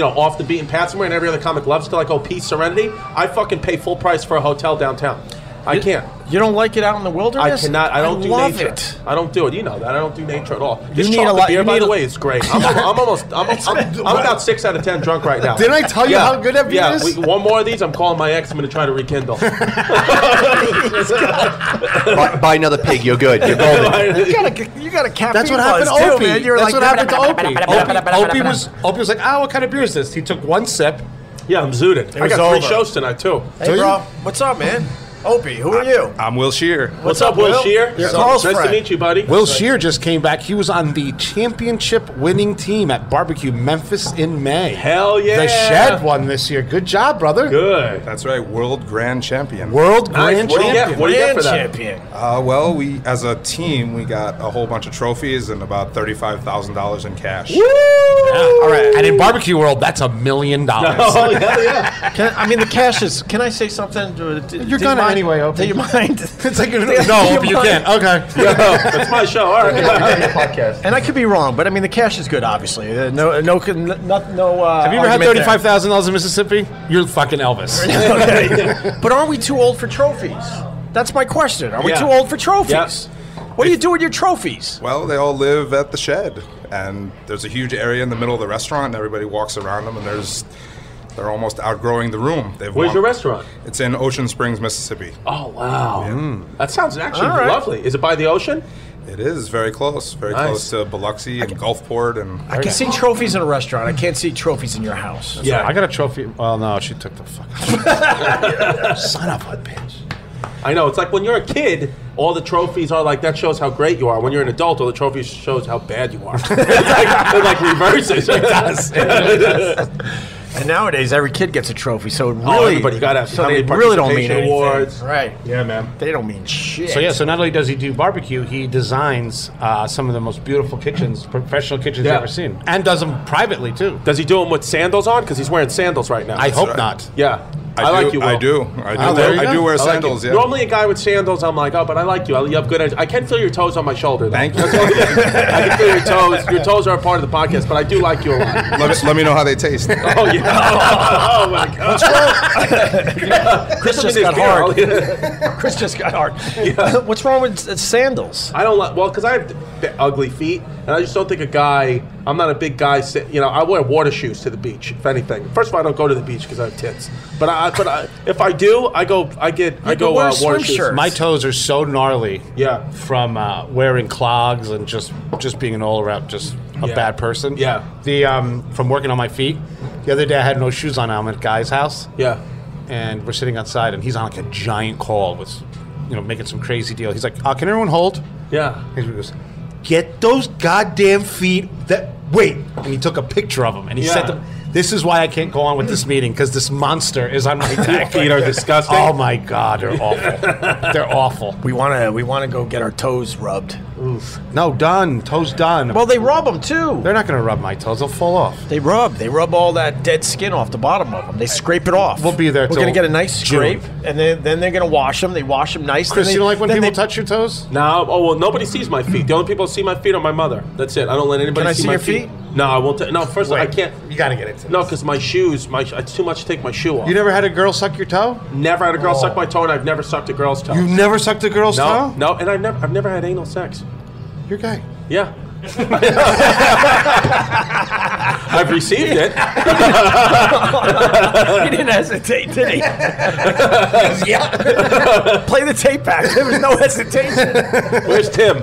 S2: off the beaten path somewhere, and every other comic loves to like peace, serenity. I fucking pay full price for a hotel downtown. I can't.
S4: You don't like it out in the wilderness?
S2: I cannot. I don't do nature.
S4: It.
S2: I don't do it. You know that. I don't do nature at all. This
S4: need
S2: chocolate beer, by the way, is great. I'm about 6 out of 10 drunk right now.
S6: Didn't I tell you how good that beer is?
S2: One more of these, I'm calling my ex. I'm going to try to rekindle.
S7: Buy another pig. You're good. You're golden.
S4: You got a caffeine.
S6: That's what happened to Opie.
S4: Man. That's
S6: what happened to Opie. Opie was like, what kind of beer is this? He took one sip.
S2: Yeah, I'm zooted. I got 3 shows tonight too.
S4: Hey, bro, what's up, man? Opie, who are you?
S8: I'm Will Shear.
S2: What's up, Will Shear?
S4: You're Carl's friend.
S2: Nice to meet you, buddy.
S6: Will Shear just came back. He was on the championship winning team at Barbecue Memphis in May.
S2: Hell yeah.
S6: The Shed won this year. Good job, brother.
S2: Good.
S8: That's right, World Grand Champion.
S6: World Grand Champion.
S2: What do you get for that?
S8: Well, we as a team, we got a whole bunch of trophies and about $35,000 in cash.
S6: Woo! Yeah. All right. And in barbecue world, that's $1 million.
S2: Oh, yeah.
S4: The cash is. Can I say something?
S6: You're gonna anyway. Opie.
S4: Do you mind?
S6: It's like no, you can't. Okay.
S2: That's my show. All right.
S7: Podcast.
S4: And I could be wrong, but I mean the cash is good. Obviously, no. Have you
S6: ever had $35,000 in Mississippi? You're fucking Elvis.
S4: But aren't we too old for trophies? That's my question. Are we too old for trophies?
S2: Yes.
S4: What do you do with your trophies?
S8: Well, they all live at the Shed, and there's a huge area in the middle of the restaurant, and everybody walks around them, and they're almost outgrowing the room.
S2: Where's your restaurant?
S8: It's in Ocean Springs, Mississippi.
S2: Oh, wow. That sounds actually lovely. Is it by the ocean?
S8: It is very close. Very close to Biloxi and Gulfport. And
S4: I can see trophies in a restaurant. I can't see trophies in your house.
S6: Yeah, right. I got a trophy. Well, no, she took the fuck son of a bitch.
S2: I know. It's like when you're a kid, all the trophies are like, that shows how great you are. When you're an adult, all the trophies shows how bad you are. It like reverses. It does.
S4: And nowadays, every kid gets a trophy, so it
S2: Oh,
S4: really,
S2: everybody got to.
S4: so they really don't mean anything.
S2: Awards.
S4: Right?
S2: Yeah, man.
S4: They don't mean shit.
S6: So not only does he do barbecue, he designs some of the most beautiful kitchens, professional kitchens you've ever seen, and does them privately too.
S2: Does he do them with sandals on? Because he's wearing sandals right now.
S6: I hope not.
S2: Yeah.
S8: I
S2: like you, Will.
S8: I do. I do wear sandals, yeah.
S2: Normally a guy with sandals, I'm like, oh, but I like you. You have good energy. I can feel your toes on my shoulder, though.
S8: Thank you.
S2: I can feel your toes. Your toes are a part of the podcast, but I do like you a lot.
S8: Let me know how they taste.
S2: Oh, yeah. Oh, my God.
S4: Chris just got hard. Chris just got hard.
S2: Yeah.
S4: What's wrong with sandals?
S2: I don't like, well, because I have ugly feet, and I just don't think a guy, I'm not a big guy, I wear water shoes to the beach, if anything. First of all, I don't go to the beach because I have tits. But if I do, I go water shoes.
S6: My toes are so gnarly.
S2: Yeah.
S6: From wearing clogs and just being an all around just a bad person.
S2: Yeah.
S6: From working on my feet. The other day I had no shoes on. I'm at a guy's house.
S2: Yeah.
S6: And we're sitting outside and he's on like a giant call with, making some crazy deal. He's like, can everyone hold?
S2: Yeah.
S6: And he goes, get those goddamn feet wait. And he took a picture of them and he sent them. This is why I can't go on with this meeting, because this monster is on my deck.
S2: Feet are disgusting.
S6: Oh my God, they're awful. They're awful.
S4: We wanna go get our toes rubbed.
S6: Oof. No, done. Toes done.
S4: Well, they rub them too.
S6: They're not gonna rub my toes. They'll fall off.
S4: They rub all that dead skin off the bottom of them. They scrape it off.
S6: We'll be there.
S4: We're gonna get a nice scrape, and then they're gonna wash them. They wash them nice.
S6: Chris, you don't like when people touch your toes?
S2: No. Oh well, nobody sees my feet. The only people who see my feet are my mother. That's it. I don't let anybody see my
S4: your
S2: feet.
S4: feet?
S2: No, I won't. No, first I can't.
S6: You gotta get it.
S2: No, because my shoes, it's too much to take my shoe off.
S6: You never had a girl suck your toe?
S2: Never had a girl suck my toe, and I've never sucked a girl's toe.
S6: You've never sucked a girl's toe?
S2: No, and I've never had anal sex.
S6: You're gay.
S2: Yeah. I've received it.
S4: He didn't hesitate, did he? Yeah. Play the tape back. There was no hesitation.
S2: Where's Tim?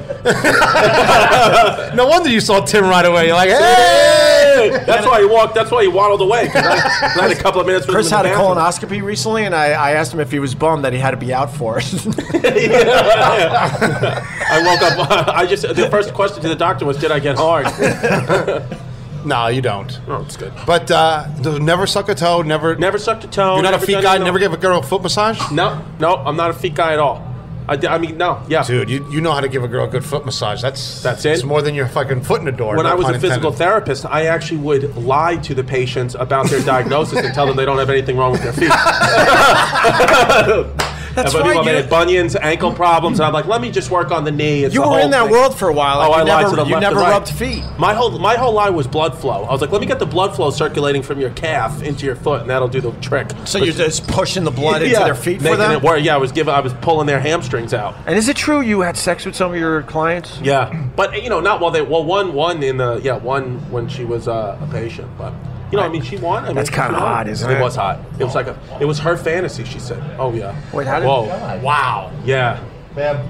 S6: No wonder you saw Tim right away. You're like, hey!
S2: That's why he walked. That's why he waddled away. I had a couple of minutes.
S4: Chris had a colonoscopy recently, and I asked him if he was bummed that he had to be out for it.
S2: I woke up. The first question to the doctor was, "Did I get hard?"
S6: No, you don't.
S2: Oh, it's good.
S6: But never suck a toe. Never
S2: sucked a toe.
S6: You're not a feet guy. Never give a girl a foot massage.
S2: No, I'm not a feet guy at all. No.
S6: Dude, you know how to give a girl a good foot massage. That's it. It's more than your fucking foot in the door.
S2: When I was a physical therapist, I actually would lie to the patients about their diagnosis and tell them they don't have anything wrong with their feet.
S4: That's
S2: right. People
S4: You
S2: had bunions, ankle problems, and I'm like, let me just work on the knee. It's
S4: you were in that world for a while.
S2: Like I lied to them.
S4: You never rubbed feet.
S2: My whole lie was blood flow. I was like, let me get the blood flow circulating from your calf into your foot, and that'll do the trick.
S4: So you're just pushing the blood into their feet for them?
S2: I was pulling their hamstrings out.
S4: And is it true you had sex with some of your clients?
S2: Yeah, but not while they. Well, one when she was a patient, but. She won.
S4: That's kind of hot, isn't it?
S2: It was hot. It was it was her fantasy, she said. Oh, yeah.
S4: Wait, how did it?
S6: Wow.
S2: Yeah.
S6: Bam.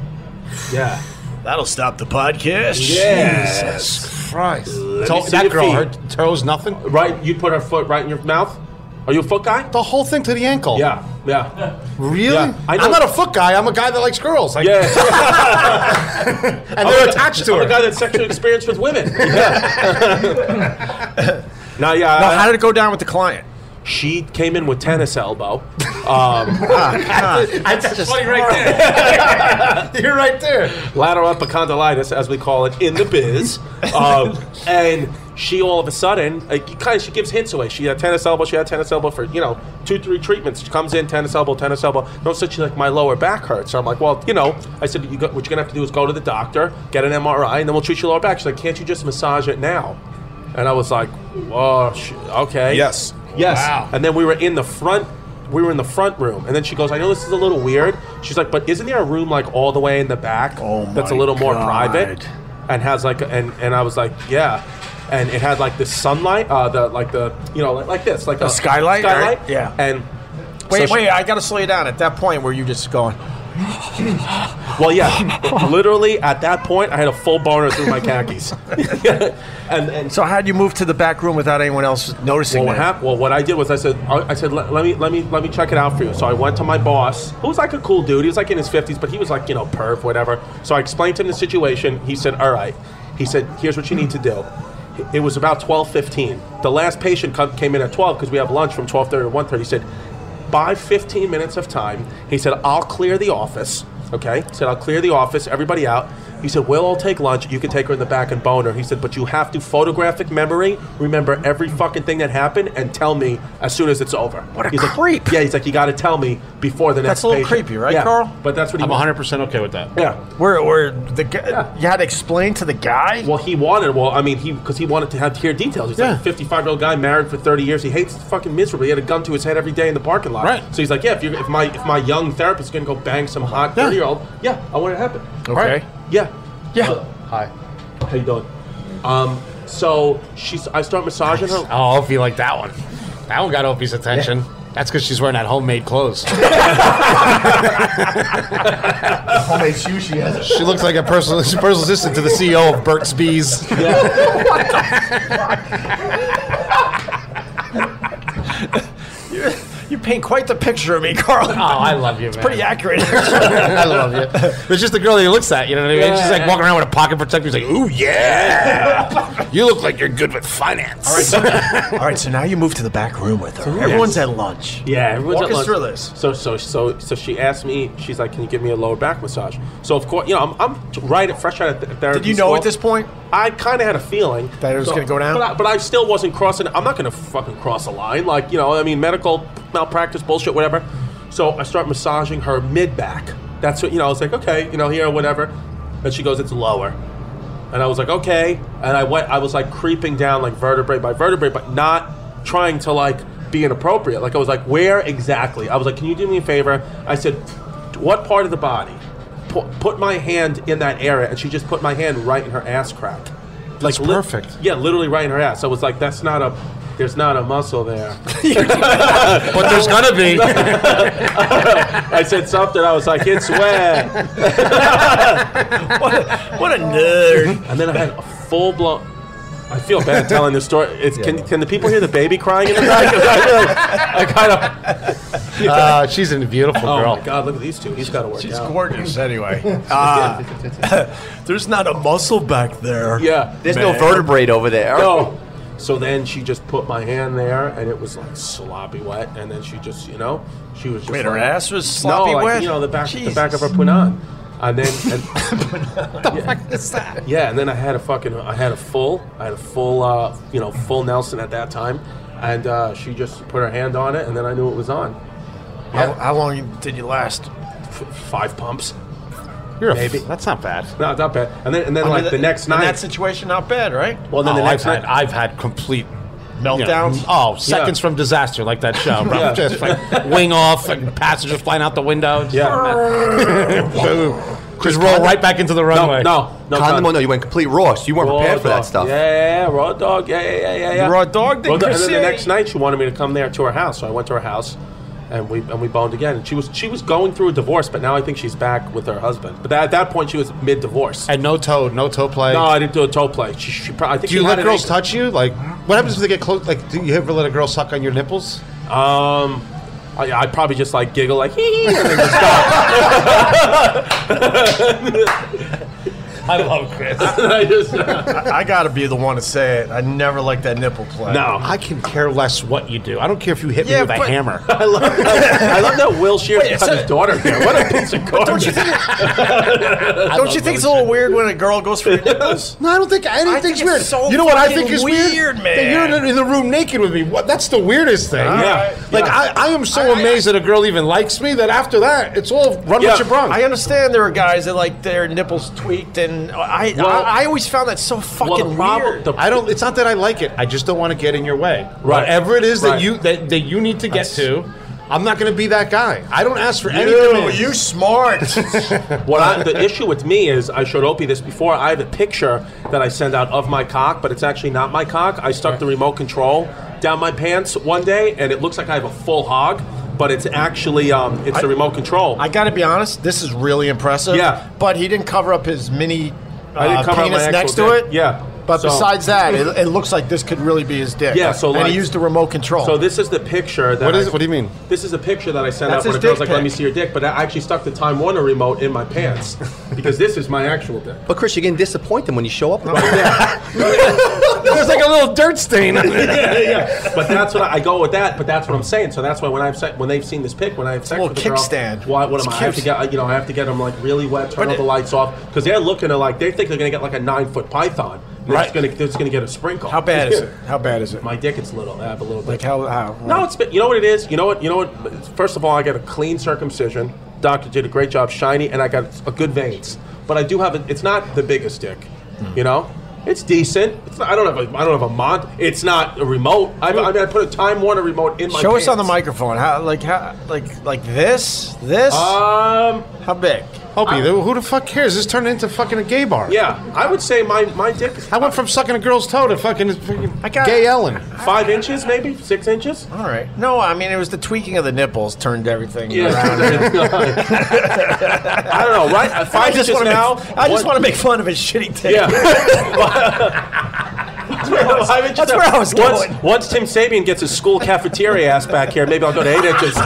S2: Yeah.
S4: That'll stop the podcast.
S2: Yeah.
S6: Jesus Christ.
S2: That
S6: That girl, her toes, nothing?
S2: Right? You put her foot right in your mouth? Are you a foot guy?
S6: The whole thing to the ankle.
S2: Yeah.
S6: Really?
S2: Yeah.
S6: I'm not a foot guy. I'm a guy that likes girls. And they're attached to her.
S2: I'm a guy that's sexually experienced with women. Yeah.
S4: Now, how did it go down with the client?
S2: She came in with tennis elbow.
S6: That's just funny right there. You're right there.
S2: Lateral epicondylitis, as we call it in the biz. And she all of a sudden, she gives hints away. She had tennis elbow. She had tennis elbow for 2-3 treatments. She comes in tennis elbow. No, said she's like, my lower back hurts. So I'm like, well, I said, what you're gonna have to do is go to the doctor, get an MRI, and then we'll treat your lower back. She's like, can't you just massage it now? And I was like, oh, okay.
S8: Yes.
S2: Wow. And then we were in the front room, and then she goes, I know this is a little weird. She's like, but isn't there a room like all the way in the back that's a little more private and has like and I was like, yeah. And it had like the sunlight, like this, like
S4: a skylight, right?
S2: Yeah. And
S4: wait, I gotta slow you down. At that point, were you just going?
S2: Well, yeah. Literally at that point, I had a full boner through my khakis. and
S4: so how'd you move to the back room without anyone else noticing?
S2: Well, what I did was I said let me check it out for you. So I went to my boss, who was like a cool dude. He was like in his 50s, but he was like perv, whatever. So I explained to him the situation. He said, all right. He said, here's what you need to do. It was about 12:15. The last patient came in at 12 because we have lunch from 12:30 to 1:30. He said, "Buy 15 minutes of time." He said, "I'll clear the office." Okay? He said, "I'll clear the office, everybody out." He said, "We'll all take lunch. You can take her in the back and bone her." He said, "But you have to photographic memory, remember every fucking thing that happened, and tell me as soon as it's over."
S4: What a
S2: he's
S4: creep.
S2: Like, yeah, he's like, "You got to tell me before the next
S4: That's a little
S2: patient."
S4: creepy, right,
S2: Yeah,
S4: Carl?
S2: But that's what he
S6: I'm
S2: wanted.
S6: 100% okay with that.
S2: Yeah.
S4: Where the guy, you had to explain to the guy?
S2: Well, he wanted. Well, I mean, because he wanted to hear details. He's like a 55-year-old guy married for 30 years. He hates fucking miserably. He had a gun to his head every day in the parking lot.
S6: Right.
S2: So he's like, yeah, if my young therapist is gonna go bang some hot 30-year-old, yeah, I want it to happen.
S4: Okay.
S2: Right? Yeah.
S4: Yeah.
S2: Hi. How you doing? So I start massaging her.
S6: Oh, Opie like that one. That one got Opie's attention. Yeah. That's because she's wearing that homemade clothes.
S3: Homemade sushi.
S6: She looks like a personal assistant to the CEO of Burt's Bees.
S2: Yeah.
S4: You paint quite the picture of me, Carl.
S6: Oh, I love you, man.
S4: Pretty accurate.
S6: I love you. It's just the girl that he looks at, you know what I mean? She's like walking around with a pocket protector. He's like, "Ooh, yeah. You look like you're good with finance."
S4: All right, so now you move to the back room with her. Everyone's at lunch.
S2: Yeah, everyone's
S4: Walk
S2: at
S4: us
S2: lunch.
S4: through this.
S2: So she asked me. She's like, "Can you give me a lower back massage?" So of course, I'm fresh out of therapy.
S4: Did you know
S2: school.
S4: at this point?
S2: I kind of had a feeling
S4: that it was going to go down?
S2: But I still wasn't crossing. I'm not going to fucking cross a line. Like, I mean, medical malpractice bullshit, whatever. So I start massaging her mid-back. That's what, I was like, okay, here, whatever. And she goes, "It's lower." And I was like, okay. And I was like creeping down like vertebrae by vertebrae, but not trying to like be inappropriate. Like I was like, where exactly? I was like, "Can you do me a favor?" I said, "What part of the body?" Put my hand in that area, and she just put my hand right in her ass crack.
S6: That's perfect.
S2: Yeah, literally right in her ass. I was like, there's not a muscle there.
S6: But there's gonna be.
S2: I said something. I was like, "It's wet."
S4: What a nerd.
S2: And then I had a full blown. I feel bad telling this story. Can the people hear the baby crying in the back? I kind of.
S6: She's a beautiful girl.
S2: Oh my God! Look at these two. He's got to work
S4: She's
S2: out.
S4: gorgeous anyway. There's not a muscle back there.
S2: Yeah.
S7: There's no vertebrae over there.
S2: No. So then she just put my hand there, and it was like sloppy wet. And then she just, she was just.
S4: Wait,
S2: like,
S4: her ass was sloppy
S2: no,
S4: wet?
S2: the back of her punani. And then,
S6: What the fuck is that?
S2: yeah, and then I had a full Nelson at that time, and she just put her hand on it, and then I knew it was on.
S4: How long did you last?
S2: 5 pumps.
S6: Maybe. That's not bad.
S2: No, not bad. And then like the next night.
S4: In that situation, not bad, right?
S2: Well, then the next night.
S6: I've had complete
S4: Meltdowns?
S6: seconds from disaster, like that show, bro.
S2: Yeah.
S6: Just like wing off and passengers flying out the window. Just roll right back into the runway.
S2: No.
S7: Condom, no, you went complete raw. So you weren't prepared for that stuff.
S2: Yeah, raw dog. Yeah.
S4: Raw dog?
S2: And then the next night, she wanted me to come there to her house, so I went to her house. And we boned again. And she was going through a divorce, but now I think she's back with her husband. But at that point, she was mid-divorce.
S6: And no toe play.
S2: No, I didn't do a toe play. I think
S6: do you let girls touch you? Like, what happens if they get close? Like, do you ever let a girl suck on your nipples?
S2: I'd probably just like giggle like hee and then just stop.
S6: I love Chris.
S2: I
S4: gotta be the one to say it. I never liked that nipple play.
S2: No,
S6: I can care less what you do. I don't care if you hit me with a hammer.
S2: I love that Will Shears cut his daughter here. What a piece of garbage.
S4: Don't you think it's a little weird when a girl goes for your nipples?
S6: No, I don't think anything's
S4: it's
S6: weird.
S4: so
S6: You know what I think
S4: fucking
S6: is
S4: weird, man?
S6: That you're in the room naked with me. That's the weirdest thing.
S2: Yeah.
S6: Like, I am so amazed that a girl even likes me that after that, it's all run with your brung.
S4: I understand there are guys that like their nipples tweaked, and I always found that so fucking weird.
S6: It's not that I like it. I just don't want to get in your way.
S2: Right.
S6: Whatever it is that you need to get to, I'm not going to be that guy. I don't ask for anything.
S4: You smart.
S2: The issue with me is, I showed Opie this before, I have a picture that I send out of my cock, but it's actually not my cock. I stuck the remote control down my pants one day, and it looks like I have a full hog, but it's actually the remote control.
S4: I got to be honest, this is really impressive.
S2: Yeah.
S4: But he didn't cover up his mini
S2: I didn't cover up my
S4: penis
S2: actual
S4: next to
S2: dick.
S4: it.
S2: Yeah.
S4: But besides that, it looks like this could really be his dick.
S2: Yeah, so
S4: and
S2: like,
S4: he used the remote control.
S2: So this is the picture that
S6: What do you mean?
S2: This is a picture that I sent
S4: That's
S2: out when
S4: his
S2: a girl's
S4: dick
S2: like, "Let me
S4: pic.
S2: see your dick," but I actually stuck the Time Warner remote in my pants because this is my actual dick.
S7: But Chris, you're getting disappointed when you show up.
S6: There's like a little dirt stain.
S2: Yeah. But that's what I go with that. But that's what I'm saying. So that's why when they've seen this pic, when I have sex with a girl,
S4: kickstand.
S2: what am I? I have to get I have to get them like really wet, turn all the lights off, because they're looking at like they think they're gonna get like a 9-foot python.
S6: Right.
S2: It's gonna get a sprinkle.
S4: How bad is it? How bad is it?
S2: My dick, it's little. I have a little bit.
S4: Like how?
S2: No, it's you know what it is. You know what. First of all, I got a clean circumcision. Doctor did a great job, shiny, and I got a good veins. But I do have it's not the biggest dick. You know, it's decent. It's not, I don't have a mod. It's not a remote. I mean, I put a Time Warner remote in my.
S4: Show
S2: pants.
S4: us on the microphone. Like this? How big?
S6: Opie, who the fuck cares? This turned into fucking a gay bar.
S2: Yeah, I would say my dick.
S6: I went from sucking a girl's toe to fucking gay Ellen.
S2: 5 inches, maybe 6 inches.
S4: All right. No, I mean it was the tweaking of the nipples turned everything around.
S2: I don't know, right? 5 inches now.
S4: I just want to make fun of his shitty dick.
S2: Yeah. That's
S4: where I was going.
S2: Once Tim Sabian gets his school cafeteria ass back here, maybe I'll go to 8 inches.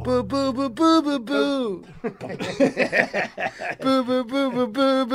S5: Boo boo boo boo boo boo. Boo boo boo boo boo